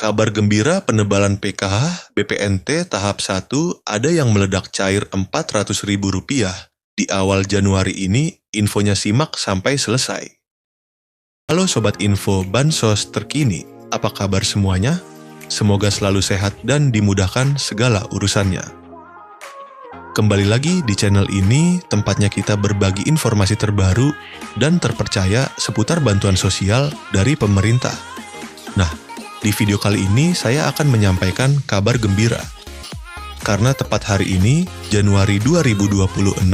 Kabar gembira penebalan PKH BPNT tahap 1 ada yang meledak cair Rp400.000 di awal Januari ini. Infonya simak sampai selesai. Halo Sobat Info Bansos terkini, apa kabar semuanya? Semoga selalu sehat dan dimudahkan segala urusannya. Kembali lagi di channel ini, tempatnya kita berbagi informasi terbaru dan terpercaya seputar bantuan sosial dari pemerintah. Nah, di video kali ini saya akan menyampaikan kabar gembira. Karena tepat hari ini, Januari 2026,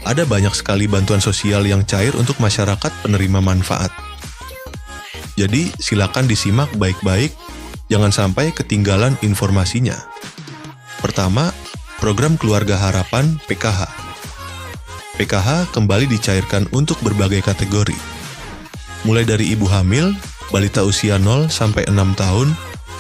ada banyak sekali bantuan sosial yang cair untuk masyarakat penerima manfaat. Jadi, silakan disimak baik-baik, jangan sampai ketinggalan informasinya. Pertama, Program Keluarga Harapan PKH. PKH kembali dicairkan untuk berbagai kategori. Mulai dari ibu hamil, balita usia 0 sampai 6 tahun,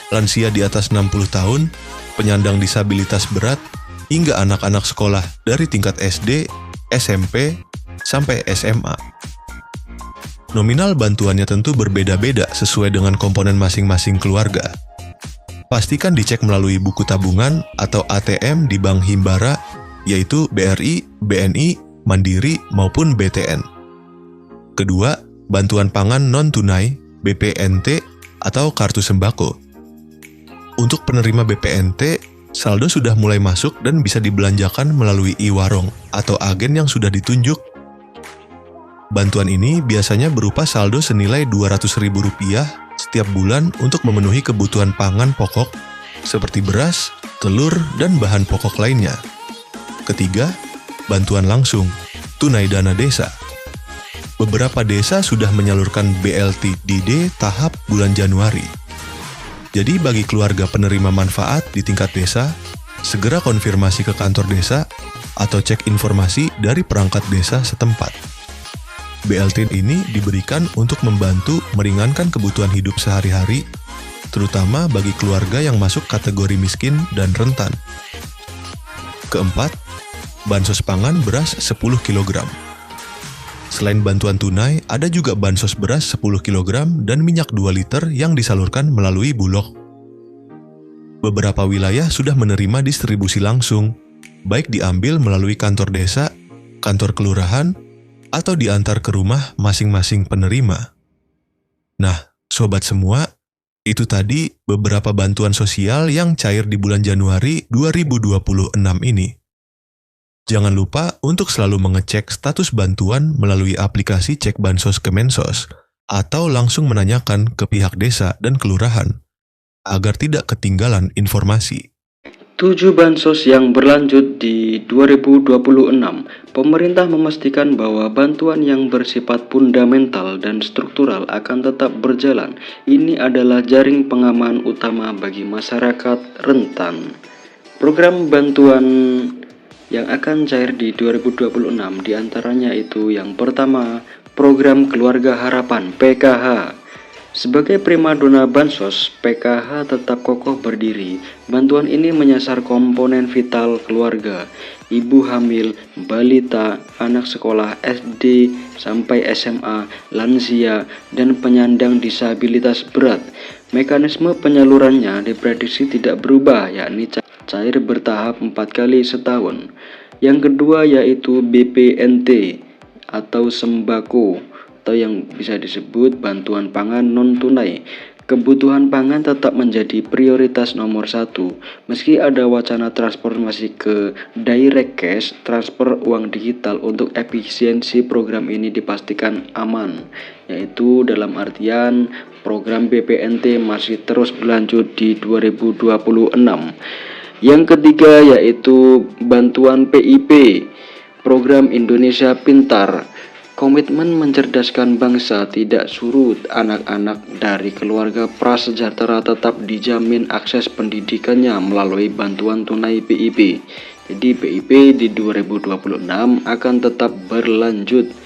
lansia di atas 60 tahun, penyandang disabilitas berat, hingga anak-anak sekolah dari tingkat SD, SMP, sampai SMA. Nominal bantuannya tentu berbeda-beda sesuai dengan komponen masing-masing keluarga. Pastikan dicek melalui buku tabungan atau ATM di Bank Himbara, yaitu BRI, BNI, Mandiri, maupun BTN. Kedua, bantuan pangan non-tunai, BPNT, atau kartu sembako. Untuk penerima BPNT, saldo sudah mulai masuk dan bisa dibelanjakan melalui e-warung atau agen yang sudah ditunjuk. Bantuan ini biasanya berupa saldo senilai Rp200.000 setiap bulan untuk memenuhi kebutuhan pangan pokok seperti beras, telur, dan bahan pokok lainnya. Ketiga, bantuan langsung, tunai dana desa. Beberapa desa sudah menyalurkan BLTDD tahap bulan Januari. Jadi bagi keluarga penerima manfaat di tingkat desa, segera konfirmasi ke kantor desa atau cek informasi dari perangkat desa setempat. BLT ini diberikan untuk membantu meringankan kebutuhan hidup sehari-hari, terutama bagi keluarga yang masuk kategori miskin dan rentan. Keempat, bansos pangan beras 10 kg. Selain bantuan tunai, ada juga bansos beras 10 kg dan minyak 2 liter yang disalurkan melalui Bulog. Beberapa wilayah sudah menerima distribusi langsung, baik diambil melalui kantor desa, kantor kelurahan, atau diantar ke rumah masing-masing penerima. Nah, sobat semua, itu tadi beberapa bantuan sosial yang cair di bulan Januari 2026 ini. Jangan lupa untuk selalu mengecek status bantuan melalui aplikasi Cek Bansos Kemensos atau langsung menanyakan ke pihak desa dan kelurahan agar tidak ketinggalan informasi. 7 bansos yang berlanjut di 2026, pemerintah memastikan bahwa bantuan yang bersifat fundamental dan struktural akan tetap berjalan. Ini adalah jaring pengaman utama bagi masyarakat rentan. Program bantuan yang akan cair di 2026 diantaranya itu yang pertama, Program Keluarga Harapan PKH. Sebagai primadona bansos, PKH tetap kokoh berdiri. Bantuan ini menyasar komponen vital keluarga, ibu hamil, balita, anak sekolah SD sampai SMA, lansia, dan penyandang disabilitas berat. Mekanisme penyalurannya diprediksi tidak berubah, yakni cair bertahap 4 kali setahun. Yang kedua yaitu BPNT atau sembako, atau yang bisa disebut bantuan pangan non-tunai. Kebutuhan pangan tetap menjadi prioritas nomor 1. Meski ada wacana transformasi ke direct cash, transfer uang digital untuk efisiensi program ini dipastikan aman, yaitu dalam artian program BPNT masih terus berlanjut di 2026. Yang ketiga yaitu bantuan PIP, Program Indonesia Pintar. Komitmen mencerdaskan bangsa tidak surut. Anak-anak dari keluarga prasejahtera tetap dijamin akses pendidikannya melalui bantuan tunai PIP. Jadi PIP di 2026 akan tetap berlanjut.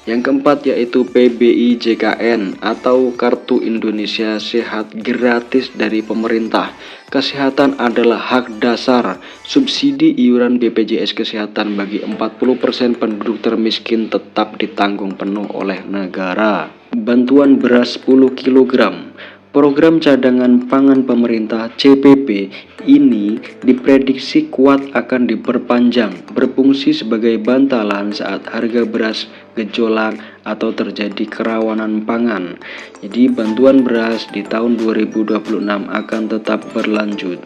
Yang keempat yaitu PBI JKN atau Kartu Indonesia Sehat gratis dari pemerintah. Kesehatan adalah hak dasar. Subsidi iuran BPJS Kesehatan bagi 40% penduduk termiskin tetap ditanggung penuh oleh negara. Bantuan beras 10 kg. Program cadangan pangan pemerintah CPP ini diprediksi kuat akan diperpanjang, berfungsi sebagai bantalan saat harga beras gejolak atau terjadi kerawanan pangan. Jadi bantuan beras di tahun 2026 akan tetap berlanjut.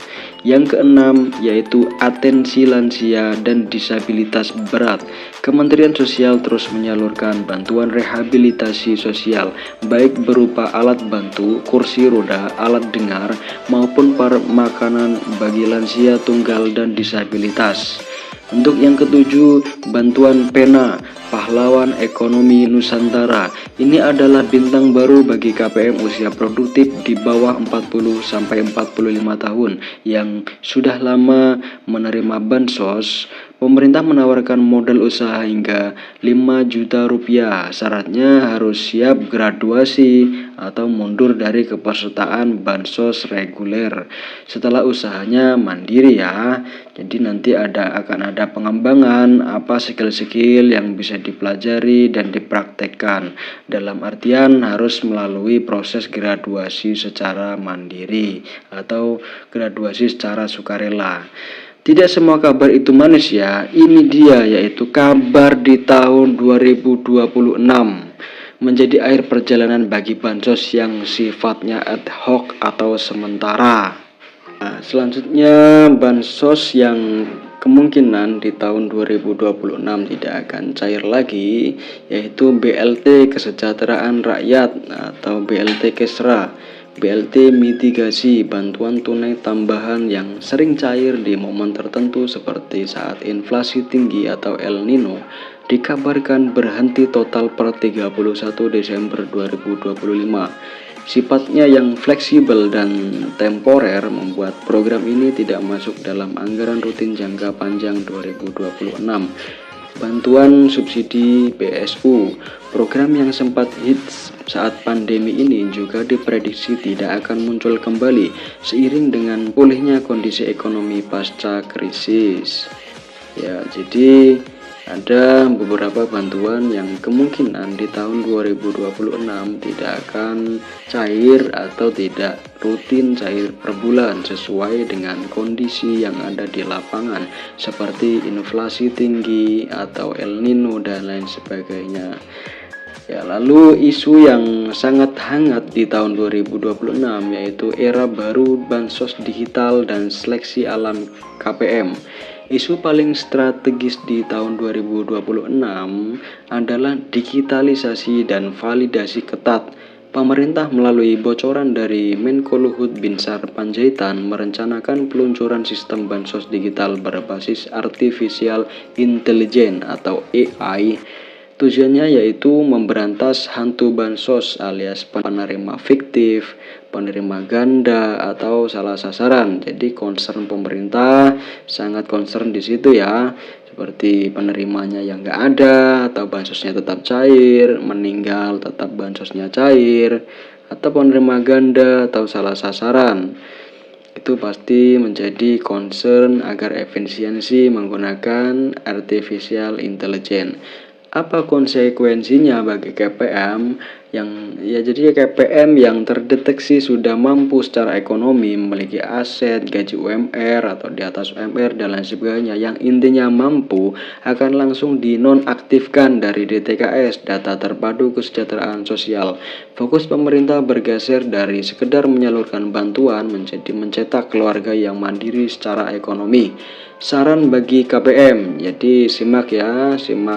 Yang keenam yaitu atensi lansia dan disabilitas berat. Kementerian Sosial terus menyalurkan bantuan rehabilitasi sosial baik berupa alat bantu, kursi roda, alat dengar maupun makanan bagi lansia tunggal dan disabilitas. Untuk yang ketujuh, bantuan pena pahlawan ekonomi Nusantara. Ini adalah bintang baru bagi KPM usia produktif di bawah 40 sampai 45 tahun yang sudah lama menerima bansos. Pemerintah menawarkan modal usaha hingga 5 juta rupiah. Syaratnya harus siap graduasi atau mundur dari kepesertaan bansos reguler. Setelah usahanya mandiri ya. Jadi nanti akan ada pengembangan apa skill-skill yang bisa dipelajari dan dipraktekkan. Dalam artian harus melalui proses graduasi secara mandiri atau graduasi secara sukarela. Tidak semua kabar itu manis ya. Ini dia yaitu kabar di tahun 2026 menjadi akhir perjalanan bagi bansos yang sifatnya ad hoc atau sementara. Nah, selanjutnya bansos yang kemungkinan di tahun 2026 tidak akan cair lagi yaitu BLT Kesejahteraan Rakyat atau BLT Kesra. BLT mitigasi bantuan tunai tambahan yang sering cair di momen tertentu seperti saat inflasi tinggi atau El Nino dikabarkan berhenti total per 31 Desember 2025. Sifatnya yang fleksibel dan temporer membuat program ini tidak masuk dalam anggaran rutin jangka panjang 2026. Bantuan subsidi BSU, program yang sempat hits saat pandemi ini juga diprediksi tidak akan muncul kembali seiring dengan pulihnya kondisi ekonomi pasca krisis. Ya, jadi ada beberapa bantuan yang kemungkinan di tahun 2026 tidak akan cair atau tidak rutin cair per bulan sesuai dengan kondisi yang ada di lapangan seperti inflasi tinggi atau El Nino dan lain sebagainya. Ya, lalu isu yang sangat hangat di tahun 2026 yaitu era baru bansos digital dan seleksi alam KPM. Isu paling strategis di tahun 2026 adalah digitalisasi dan validasi ketat. Pemerintah melalui bocoran dari Menko Luhut Binsar Panjaitan merencanakan peluncuran sistem bansos digital berbasis Artificial Intelligence atau AI. Tujuannya yaitu memberantas hantu bansos alias penerima fiktif, penerima ganda atau salah sasaran. Jadi concern pemerintah sangat concern di situ ya. Seperti penerimanya yang nggak ada atau bansosnya tetap cair, meninggal tetap bansosnya cair, atau penerima ganda atau salah sasaran. Itu pasti menjadi concern agar efisiensi menggunakan Artificial Intelligence. Apa konsekuensinya bagi KPM jadi KPM yang terdeteksi sudah mampu secara ekonomi, memiliki aset, gaji UMR atau di atas UMR dan lain sebagainya, yang intinya mampu akan langsung dinonaktifkan dari DTKS, data terpadu kesejahteraan sosial. Fokus pemerintah bergeser dari sekedar menyalurkan bantuan menjadi mencetak keluarga yang mandiri secara ekonomi. Saran bagi KPM, jadi simak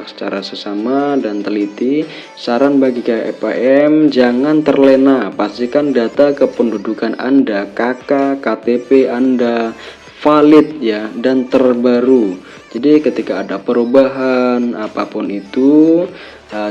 secara sesama dan teliti. Saran bagi KPM, jangan terlena, pastikan data kependudukan Anda, KK, KTP Anda valid ya dan terbaru. Jadi ketika ada perubahan apapun itu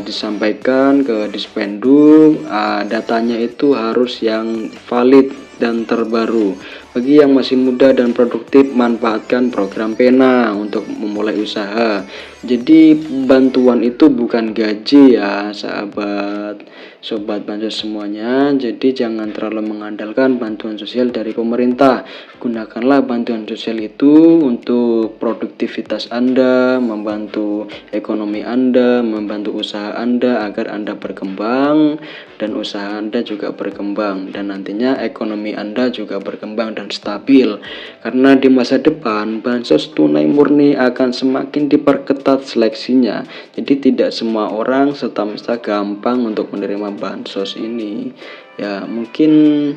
disampaikan ke Dispenduk, datanya itu harus yang valid dan terbaru. Bagi yang masih muda dan produktif, manfaatkan program Pena untuk memulai usaha. Jadi bantuan itu bukan gaji ya sobat bansos semuanya. Jadi jangan terlalu mengandalkan bantuan sosial dari pemerintah. Gunakanlah bantuan sosial itu untuk produktivitas Anda, membantu ekonomi Anda, membantu usaha Anda agar Anda berkembang dan usaha Anda juga berkembang, dan nantinya ekonomi Anda juga berkembang dan stabil. Karena di masa depan bansos tunai murni akan semakin diperketat seleksinya. Jadi tidak semua orang serta-merta gampang untuk menerima bansos ini. Ya, mungkin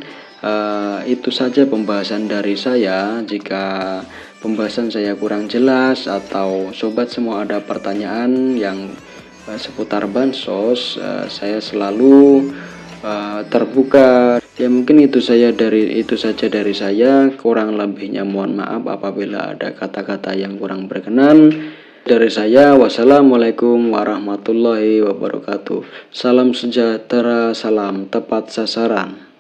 itu saja pembahasan dari saya. Jika pembahasan saya kurang jelas atau sobat semua ada pertanyaan yang seputar bansos, saya selalu terbuka. Ya, mungkin itu saja dari saya. Kurang lebihnya mohon maaf apabila ada kata-kata yang kurang berkenan. Dari saya, wassalamualaikum warahmatullahi wabarakatuh. Salam sejahtera, salam tepat sasaran.